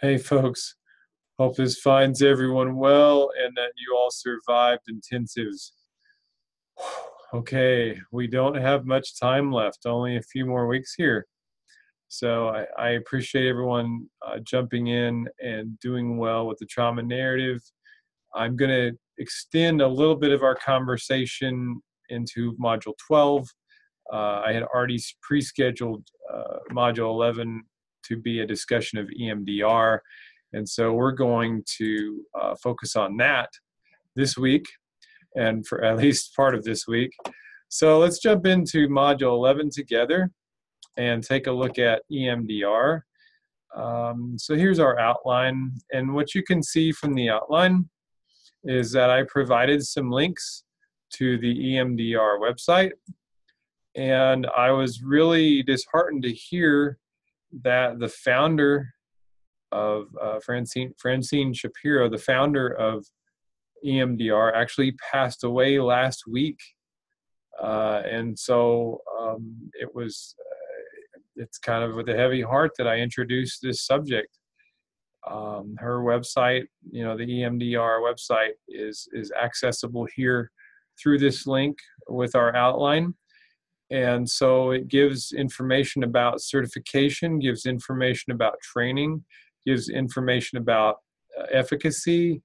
Hey folks, hope this finds everyone well and that you all survived intensives. Okay, we don't have much time left, only a few more weeks here. So I appreciate everyone jumping in and doing well with the trauma narrative. I'm going to extend a little bit of our conversation into Module 12. I had already pre-scheduled Module 11 to be a discussion of EMDR. And so we're going to focus on that this week and for at least part of this week. So let's jump into Module 11 together and take a look at EMDR. So here's our outline. And what you can see from the outline is that I provided some links to the EMDR website. And I was really disheartened to hear that the founder of Francine Shapiro, the founder of EMDR, actually passed away last week. And so it's kind of with a heavy heart that I introduced this subject. Her website, the EMDR website is accessible here through this link with our outline. And so it gives information about certification, gives information about training, gives information about efficacy.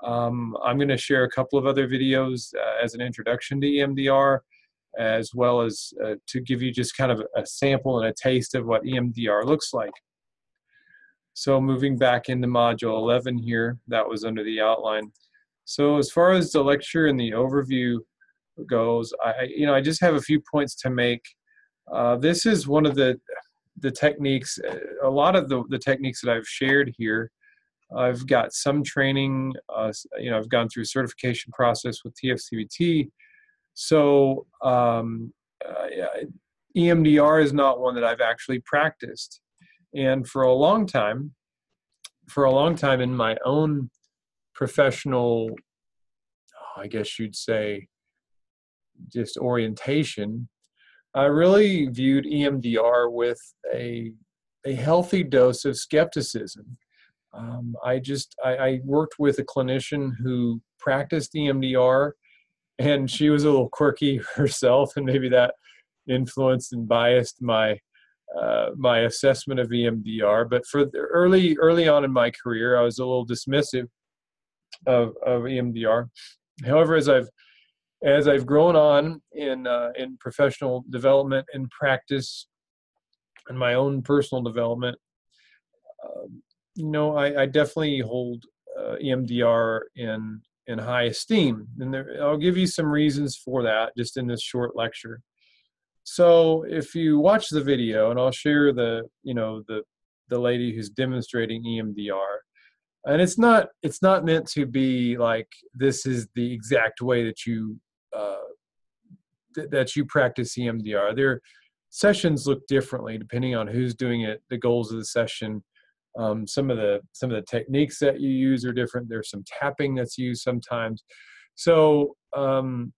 I'm going to share a couple of other videos as an introduction to EMDR, as well as to give you just kind of a sample and a taste of what EMDR looks like. So moving back into Module 11 here, that was under the outline. So as far as the lecture and the overview goes, I just have a few points to make. This is one of the techniques, a lot of the techniques that I've shared here. I've got some training, I've gone through a certification process with TFCBT. So EMDR is not one that I've actually practiced. And for a long time in my own professional, I guess you'd say, just orientation, I really viewed EMDR with a healthy dose of skepticism. I worked with a clinician who practiced EMDR, and she was a little quirky herself, and maybe that influenced and biased my assessment of EMDR. But for the early on in my career, I was a little dismissive of EMDR. However, as I've grown on in professional development and practice and my own personal development, I definitely hold EMDR in high esteem. And I'll give you some reasons for that just in this short lecture. So if you watch the video, and I'll share the lady who's demonstrating EMDR, and it's not meant to be like this is the exact way that you practice EMDR. Their sessions look differently depending on who's doing it, the goals of the session. Some of the techniques that you use are different. There's some tapping that's used sometimes. So don't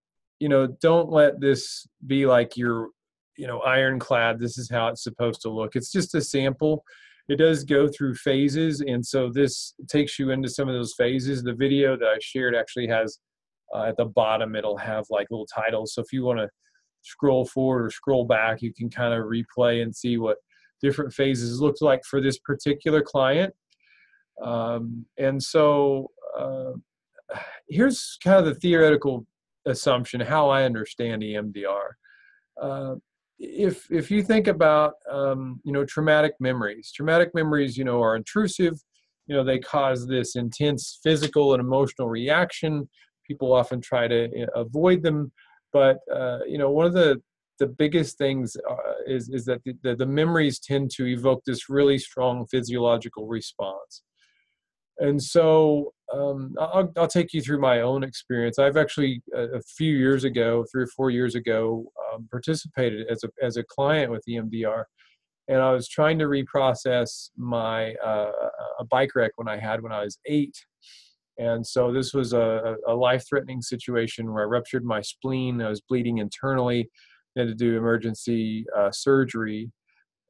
let this be like you're ironclad. This is how it's supposed to look. It's just a sample. It does go through phases, and so this takes you into some of those phases. The video that I shared actually has at the bottom, it'll have like little titles. So if you want to scroll forward or scroll back, you can kind of replay and see what different phases look like for this particular client. And so here's kind of the theoretical assumption, how I understand EMDR. If you think about, traumatic memories are intrusive. They cause this intense physical and emotional reaction. People often try to avoid them. But, one of the biggest things is that the memories tend to evoke this really strong physiological response. And so I'll take you through my own experience. I've actually, a few years ago, 3 or 4 years ago, participated as a client with EMDR. And I was trying to reprocess my a bike wreck when I was 8. And so this was a life-threatening situation where I ruptured my spleen. I was bleeding internally. I had to do emergency surgery.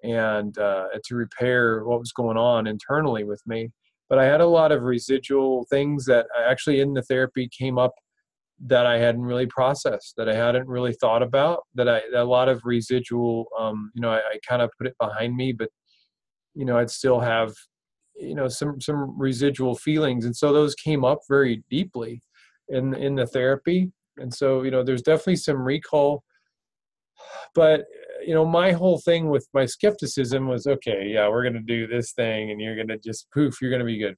and to repair what was going on internally with me. But I had a lot of residual things that actually in the therapy came up that I hadn't really processed, that I hadn't really thought about, a lot of residual, I kind of put it behind me, but, I'd still have, some residual feelings. And so those came up very deeply in the therapy. And so, there's definitely some recall, but, my whole thing with my skepticism was, okay, yeah, we're going to do this thing and you're going to just poof, you're going to be good.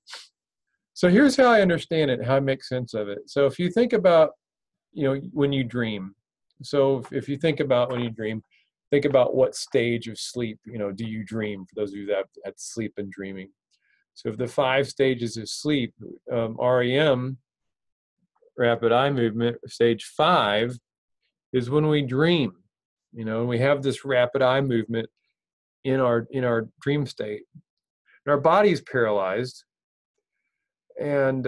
So here's how I understand it, how I make sense of it. So if you think about, when you dream. So if you think about when you dream, think about what stage of sleep, do you dream, for those of you that have had sleep and dreaming. So if the 5 stages of sleep, REM, rapid eye movement, stage 5 is when we dream, and we have this rapid eye movement in our dream state. And our body's paralyzed. And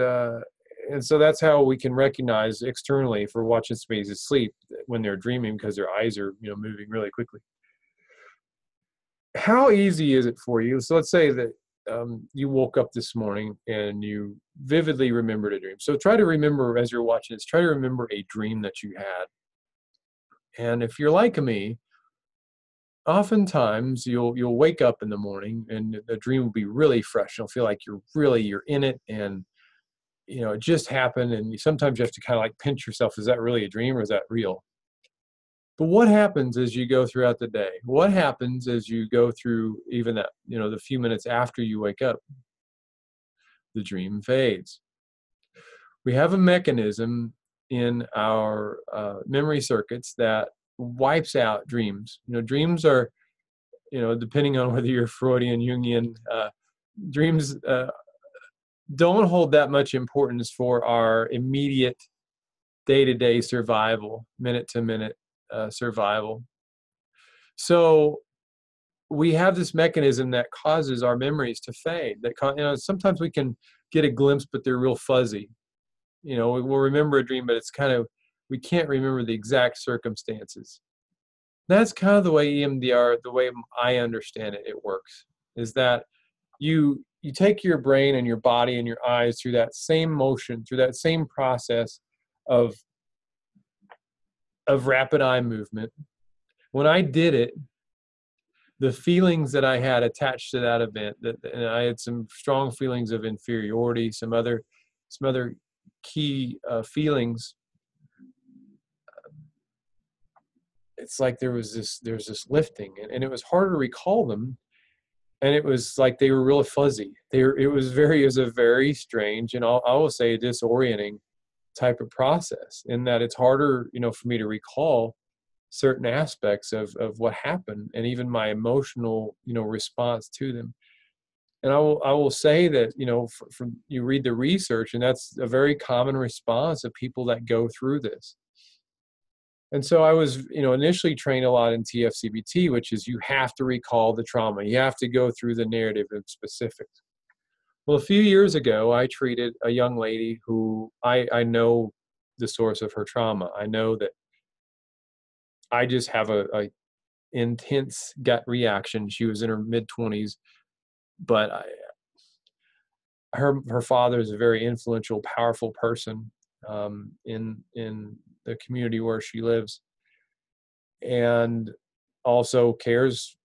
so that's how we can recognize externally, if we're watching somebody asleep, when they're dreaming, because their eyes are, moving really quickly. How easy is it for you? So let's say that you woke up this morning and you vividly remembered a dream. So try to remember, as you're watching this, try to remember a dream that you had. And if you're like me, oftentimes you'll wake up in the morning and the dream will be really fresh. You'll feel like you're in it, and it just happened. And sometimes you have to kind of like pinch yourself. Is that really a dream, or is that real? But what happens as you go throughout the day? What happens as you go through even that, the few minutes after you wake up? The dream fades. We have a mechanism in our memory circuits that wipes out dreams. Dreams are, depending on whether you're Freudian, Jungian, dreams don't hold that much importance for our immediate day-to-day survival, minute-to-minute survival. So we have this mechanism that causes our memories to fade. That sometimes we can get a glimpse, but they're real fuzzy. We'll remember a dream, but it's kind of, we can't remember the exact circumstances. That's kind of the way EMDR, the way I understand it, it works, is that you take your brain and your body and your eyes through that same motion, through that same process of rapid eye movement. When I did it, the feelings that I had attached to that event, and I had some strong feelings of inferiority, some other key feelings. It's like there's this lifting, and it was hard to recall them, and it was like they were real fuzzy. It was a very strange, and I will say disorienting type of process, in that it's harder, for me to recall certain aspects of what happened, and even my emotional, response to them. And I will say that, from you read the research, and that's a very common response of people that go through this. And so I was, initially trained a lot in TFCBT, which is you have to recall the trauma. You have to go through the narrative of specifics. Well, a few years ago, I treated a young lady who I know the source of her trauma. I know that I just have a intense gut reaction. She was in her mid-20s, but her father is a very influential, powerful person in the community where she lives, and also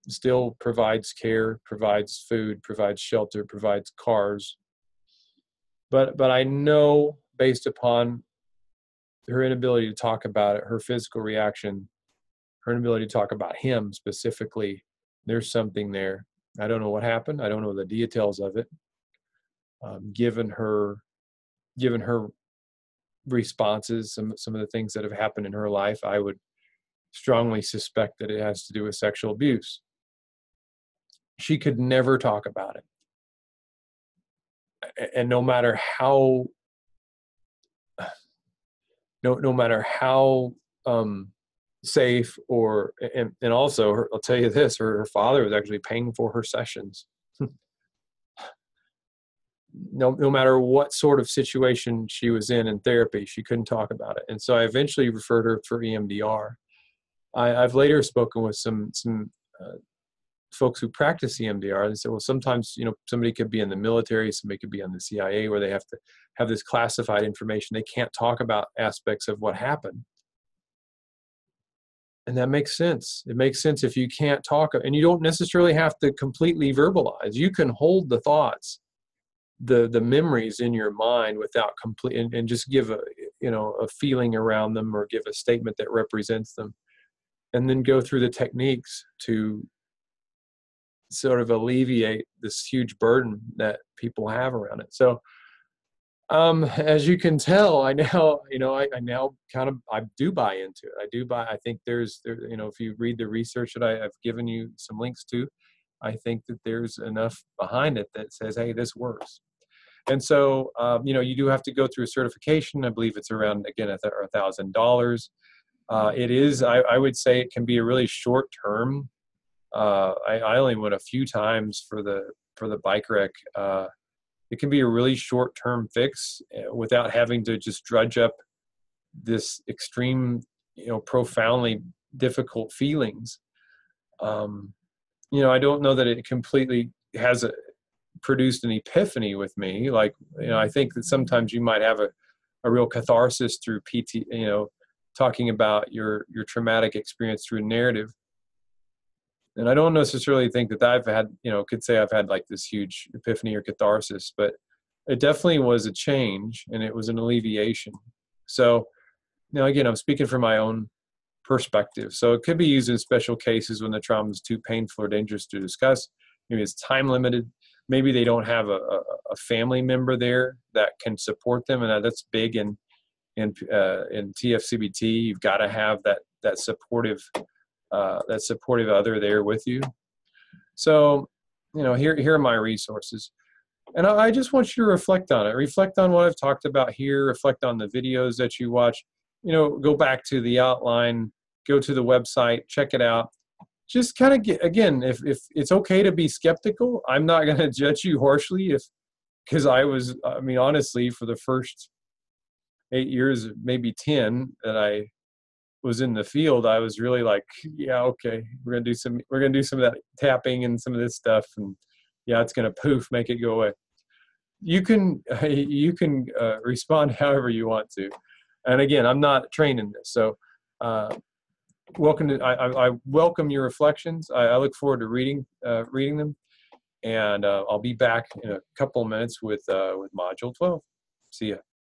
still provides care, provides food, provides shelter, provides cars. But I know, based upon her inability to talk about it, her physical reaction, her inability to talk about him specifically, there's something there. I don't know what happened. I don't know the details of it. Given her responses, some of the things that have happened in her life, I would strongly suspect that it has to do with sexual abuse. She could never talk about it. And no matter how safe, and also I'll tell you this, her father was actually paying for her sessions. No matter what sort of situation she was in therapy, she couldn't talk about it. And so I eventually referred her for EMDR. I've later spoken with some folks who practice EMDR, they say, well, sometimes, you know, somebody could be in the military, somebody could be on the CIA, where they have to have this classified information. They can't talk about aspects of what happened. And that makes sense. It makes sense if you can't talk, and you don't necessarily have to completely verbalize. You can hold the thoughts, the memories in your mind without complete, and just give a, you know, a feeling around them, or give a statement that represents them, and then go through the techniques to sort of alleviate this huge burden that people have around it. So as you can tell, I now, you know, I now kind of, I do buy into it. I think there, you know, if you read the research that I've given you some links to, I think that there's enough behind it that says, hey, this works. And so, you know, you do have to go through a certification. I believe it's around, again, $1,000. It is, I would say it can be a really short term. I only went a few times for the bike wreck. It can be a really short-term fix without having to just drudge up this extreme, you know, profoundly difficult feelings. You know, I don't know that it completely has produced an epiphany with me. Like, you know, I think that sometimes you might have a real catharsis through PT, you know, talking about your traumatic experience through narrative. And I don't necessarily think that I've had, you know, could say I've had like this huge epiphany or catharsis, but it definitely was a change, and it was an alleviation. So, now again, I'm speaking from my own perspective. So it could be used in special cases when the trauma is too painful or dangerous to discuss. Maybe it's time limited. Maybe they don't have a family member there that can support them, and that's big in TFCBT. You've got to have that supportive other there with you. So, you know, here are my resources. And I just want you to reflect on it. Reflect on what I've talked about here. Reflect on the videos that you watch. You know, go back to the outline, go to the website, check it out. Just kind of get, again, if it's okay to be skeptical, I'm not going to judge you harshly because I mean, honestly, for the first 8 years, maybe 10 that I was in the field, I was really like, yeah, okay, we're gonna do some of that tapping and some of this stuff, and yeah, it's gonna poof, make it go away. You can respond however you want to, and again, I'm not trained in this, so welcome to. I welcome your reflections. I look forward to reading them, and I'll be back in a couple of minutes with Module 12. See ya.